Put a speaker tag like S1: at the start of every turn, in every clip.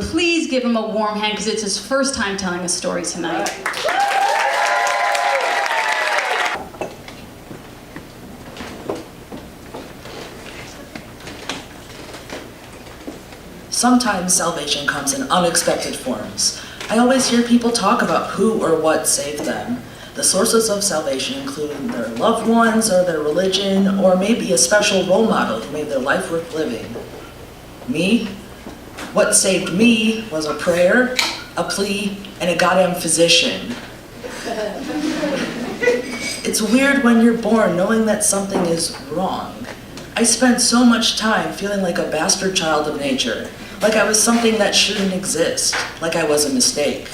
S1: Please give him a warm hand because it's his first time telling a story tonight.
S2: Sometimes salvation comes in unexpected forms. I always hear people talk about who or what saved them. The sources of salvation include their loved ones or their religion, or maybe a special role model who made their life worth living. Me? What saved me was a prayer, a plea, and a goddamn physician. It's weird when you're born knowing that something is wrong. I spent so much time feeling like a bastard child of nature, like I was something that shouldn't exist, like I was a mistake.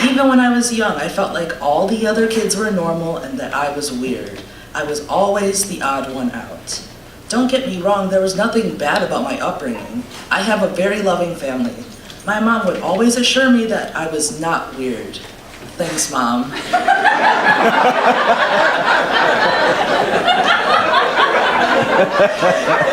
S2: Even when I was young, I felt like all the other kids were normal and that I was weird. I was always the odd one out. Don't get me wrong, there was nothing bad about my upbringing. I have a very loving family. My mom would always assure me that I was not weird. Thanks, Mom.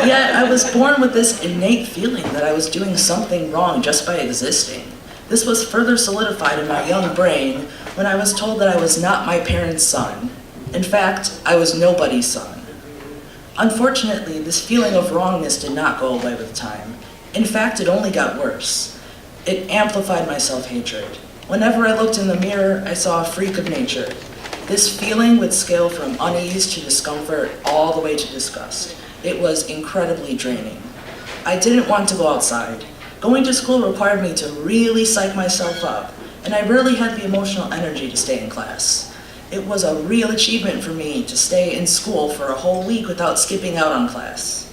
S2: Yet I was born with this innate feeling that I was doing something wrong just by existing. This was further solidified in my young brain when I was told that I was not my parents' son. In fact, I was nobody's son. Unfortunately, this feeling of wrongness did not go away with time. In fact, it only got worse. It amplified my self-hatred. Whenever I looked in the mirror, I saw a freak of nature. This feeling would scale from unease to discomfort all the way to disgust. It was incredibly draining. I didn't want to go outside. Going to school required me to really psych myself up, and I rarely had the emotional energy to stay in class. It was a real achievement for me to stay in school for a whole week without skipping out on class.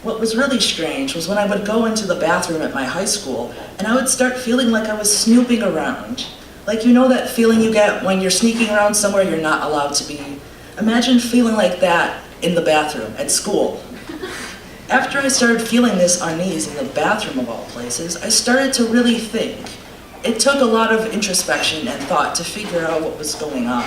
S2: What was really strange was when I would go into the bathroom at my high school, and I would start feeling like I was snooping around. Like, you know that feeling you get when you're sneaking around somewhere you're not allowed to be? Imagine feeling like that in the bathroom at school. After I started feeling this unease in the bathroom of all places, I started to really think. It took a lot of introspection and thought to figure out what was going on.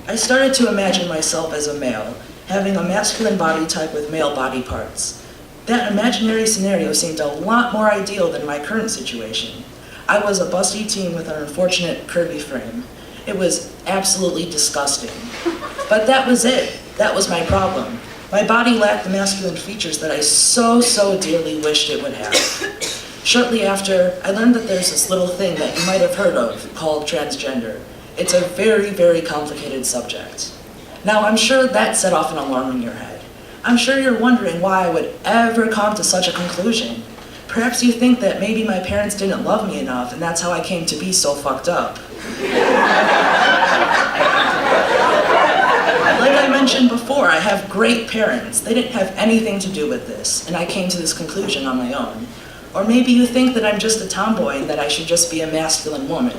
S2: I started to imagine myself as a male, having a masculine body type with male body parts. That imaginary scenario seemed a lot more ideal than my current situation. I was a busty teen with an unfortunate curvy frame. It was absolutely disgusting. But that was it. That was my problem. My body lacked the masculine features that I so dearly wished it would have. Shortly after, I learned that there's this little thing that you might have heard of called transgender. It's a very complicated subject. Now, I'm sure that set off an alarm in your head. I'm sure you're wondering why I would ever come to such a conclusion. Perhaps you think that maybe my parents didn't love me enough and that's how I came to be so fucked up. Like I mentioned before, I have great parents. They didn't have anything to do with this, and I came to this conclusion on my own. Or maybe you think that I'm just a tomboy and that I should just be a masculine woman.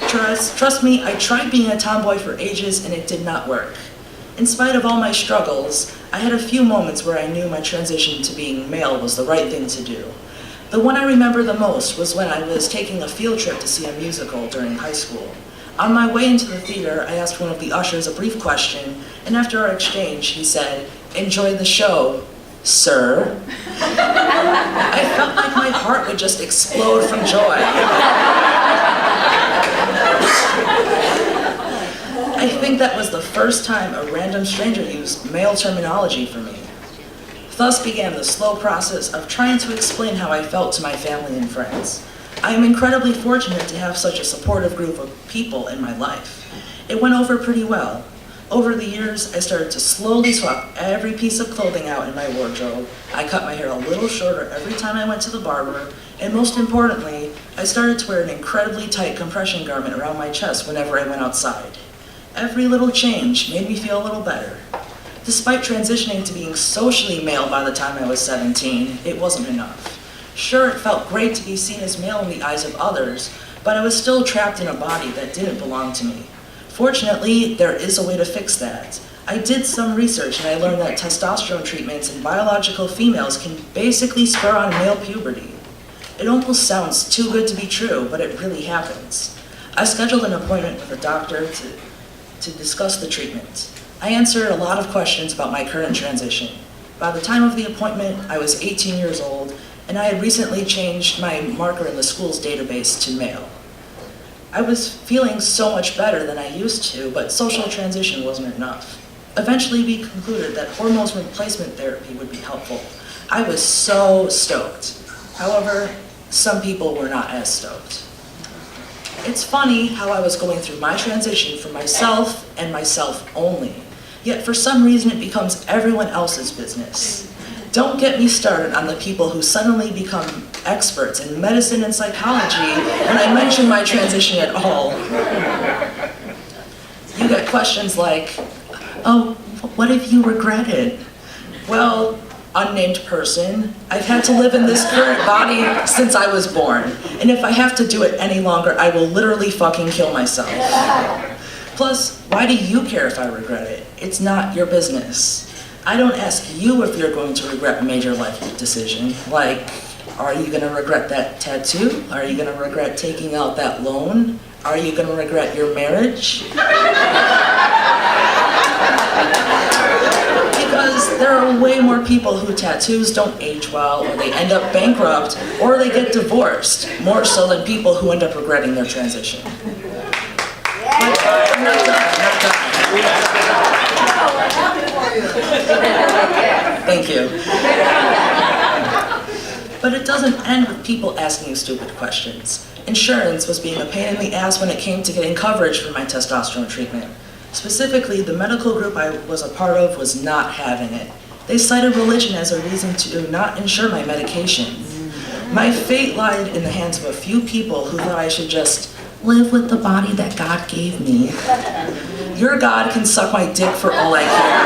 S2: Trust me, I tried being a tomboy for ages and it did not work. In spite of all my struggles, I had a few moments where I knew my transition to being male was the right thing to do. The one I remember the most was when I was taking a field trip to see a musical during high school. On my way into the theater, I asked one of the ushers a brief question, and after our exchange, he said, "Enjoy the show, sir." I felt like my heart would just explode from joy. I think that was the first time a random stranger used male terminology for me. Thus began the slow process of trying to explain how I felt to my family and friends. I am incredibly fortunate to have such a supportive group of people in my life. It went over pretty well. Over the years, I started to slowly swap every piece of clothing out in my wardrobe. I cut my hair a little shorter every time I went to the barber, and most importantly, I started to wear an incredibly tight compression garment around my chest whenever I went outside. Every little change made me feel a little better. Despite transitioning to being socially male by the time I was 17, it wasn't enough. Sure, it felt great to be seen as male in the eyes of others, but I was still trapped in a body that didn't belong to me. Fortunately, there is a way to fix that. I did some research and I learned that testosterone treatments in biological females can basically spur on male puberty. It almost sounds too good to be true, but it really happens. I scheduled an appointment with a doctor to discuss the treatment. I answered a lot of questions about my current transition. By the time of the appointment, I was 18 years old, and I had recently changed my marker in the school's database to male. I was feeling so much better than I used to, but social transition wasn't enough. Eventually, we concluded that hormone replacement therapy would be helpful. I was so stoked. However, some people were not as stoked. It's funny how I was going through my transition for myself and myself only, yet for some reason it becomes everyone else's business. Don't get me started on the people who suddenly become experts in medicine and psychology when I mention my transition at all. You get questions like, oh, what if you regret it? Well, unnamed person, I've had to live in this current body since I was born, and if I have to do it any longer, I will literally fucking kill myself. Plus, why do you care if I regret it? It's not your business. I don't ask you if you're going to regret a major life decision, like, are you gonna regret that tattoo? Are you gonna regret taking out that loan? Are you gonna regret your marriage? Because there are way more people who tattoos don't age well, or they end up bankrupt, or they get divorced, more so than people who end up regretting their transition. But I'm not done. Thank you. But it doesn't end with people asking stupid questions. Insurance was being a pain in the ass when it came to getting coverage for my testosterone treatment. Specifically, the medical group I was a part of was not having it. They cited religion as a reason to not insure my medication. My fate lied in the hands of a few people who thought I should just live with the body that God gave me. Your God can suck my dick for all I care.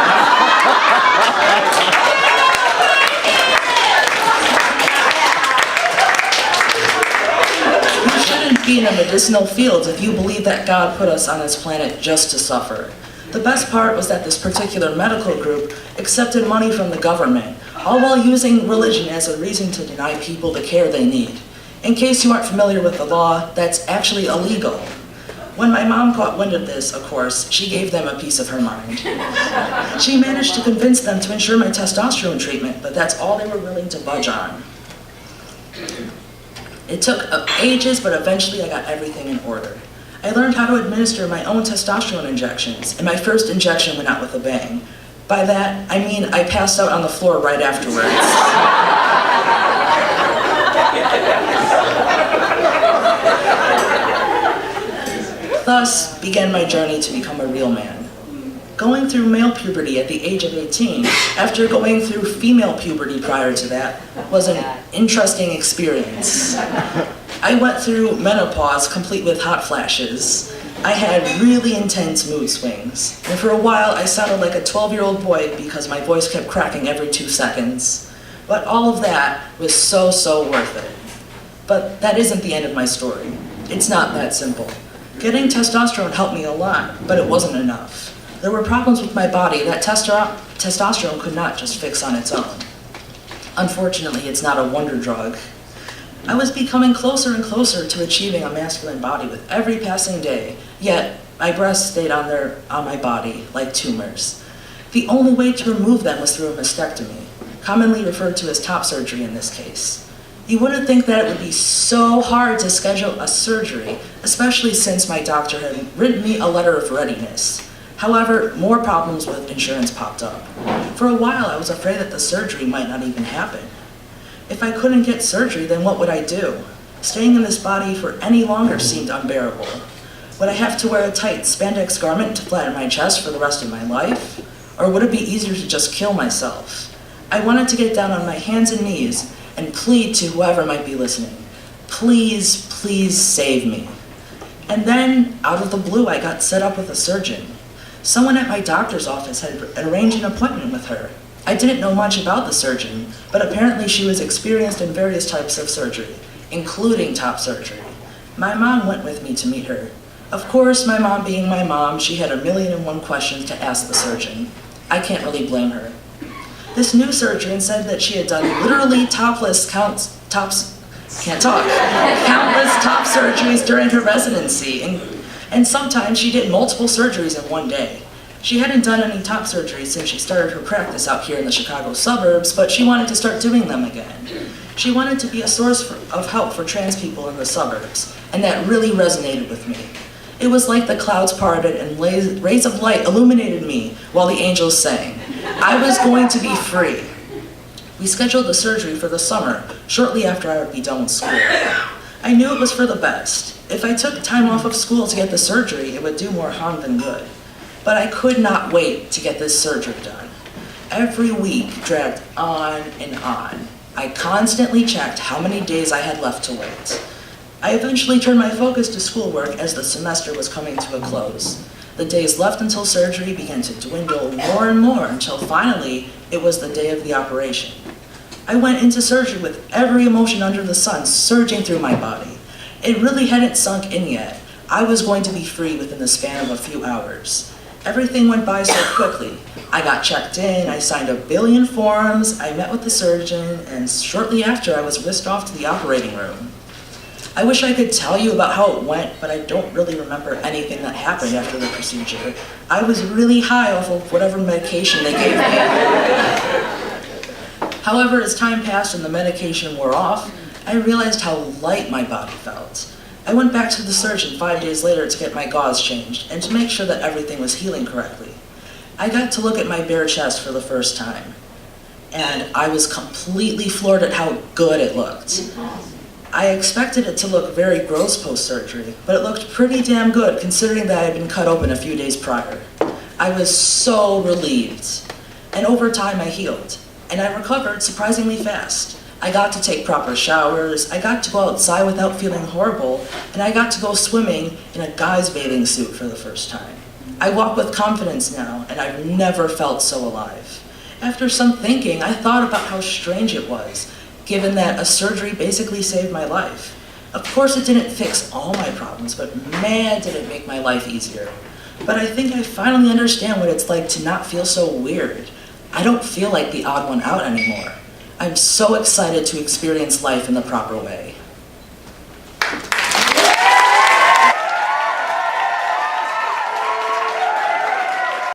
S2: You shouldn't be in the medicinal fields if you believe that God put us on this planet just to suffer. The best part was that this particular medical group accepted money from the government, all while using religion as a reason to deny people the care they need. In case you aren't familiar with the law, that's actually illegal. When my mom caught wind of this, of course, she gave them a piece of her mind. She managed to convince them to insure my testosterone treatment, but that's all they were willing to budge on. It took ages, but eventually I got everything in order. I learned how to administer my own testosterone injections, and my first injection went out with a bang. By that, I mean I passed out on the floor right afterwards. Thus began my journey to become a real man. Going through male puberty at the age of 18, after going through female puberty prior to that, was an interesting experience. I went through menopause complete with hot flashes. I had really intense mood swings, and for a while I sounded like a 12-year-old boy because my voice kept cracking every 2 seconds. But all of that was so worth it. But that isn't the end of my story. It's not that simple. Getting testosterone helped me a lot, but it wasn't enough. There were problems with my body that testosterone could not just fix on its own. Unfortunately, it's not a wonder drug. I was becoming closer and closer to achieving a masculine body with every passing day, yet my breasts stayed on my body like tumors. The only way to remove them was through a mastectomy, commonly referred to as top surgery in this case. You wouldn't think that it would be so hard to schedule a surgery, especially since my doctor had written me a letter of readiness. However, more problems with insurance popped up. For a while, I was afraid that the surgery might not even happen. If I couldn't get surgery, then what would I do? Staying in this body for any longer seemed unbearable. Would I have to wear a tight spandex garment to flatten my chest for the rest of my life? Or would it be easier to just kill myself? I wanted to get down on my hands and knees and plead to whoever might be listening. Please, please save me. And then, out of the blue, I got set up with a surgeon. Someone at my doctor's office had arranged an appointment with her. I didn't know much about the surgeon, but apparently she was experienced in various types of surgery, including top surgery. My mom went with me to meet her. Of course, my mom being my mom, she had 1,000,001 questions to ask the surgeon. I can't really blame her. This new surgeon said that she had done literally countless top surgeries during her residency, and sometimes she did multiple surgeries in one day. She hadn't done any top surgery since she started her practice out here in the Chicago suburbs, but she wanted to start doing them again. She wanted to be a source of help for trans people in the suburbs, and that really resonated with me. It was like the clouds parted and rays of light illuminated me while the angels sang. I was going to be free. We scheduled the surgery for the summer, shortly after I would be done with school. I knew it was for the best. If I took time off of school to get the surgery, it would do more harm than good. But I could not wait to get this surgery done. Every week dragged on and on. I constantly checked how many days I had left to wait. I eventually turned my focus to schoolwork as the semester was coming to a close. The days left until surgery began to dwindle more and more until finally it was the day of the operation. I went into surgery with every emotion under the sun surging through my body. It really hadn't sunk in yet. I was going to be free within the span of a few hours. Everything went by so quickly. I got checked in, I signed 1 billion forms, I met with the surgeon, and shortly after I was whisked off to the operating room. I wish I could tell you about how it went, but I don't really remember anything that happened after the procedure. I was really high off of whatever medication they gave me. However, as time passed and the medication wore off, I realized how light my body felt. I went back to the surgeon 5 days later to get my gauze changed and to make sure that everything was healing correctly. I got to look at my bare chest for the first time, and I was completely floored at how good it looked. I expected it to look very gross post-surgery, but it looked pretty damn good considering that I had been cut open a few days prior. I was so relieved, and over time I healed, and I recovered surprisingly fast. I got to take proper showers, I got to go outside without feeling horrible, and I got to go swimming in a guy's bathing suit for the first time. I walk with confidence now, and I've never felt so alive. After some thinking, I thought about how strange it was, given that a surgery basically saved my life. Of course, it didn't fix all my problems, but man, did it make my life easier. But I think I finally understand what it's like to not feel so weird. I don't feel like the odd one out anymore. I'm so excited to experience life in the proper way.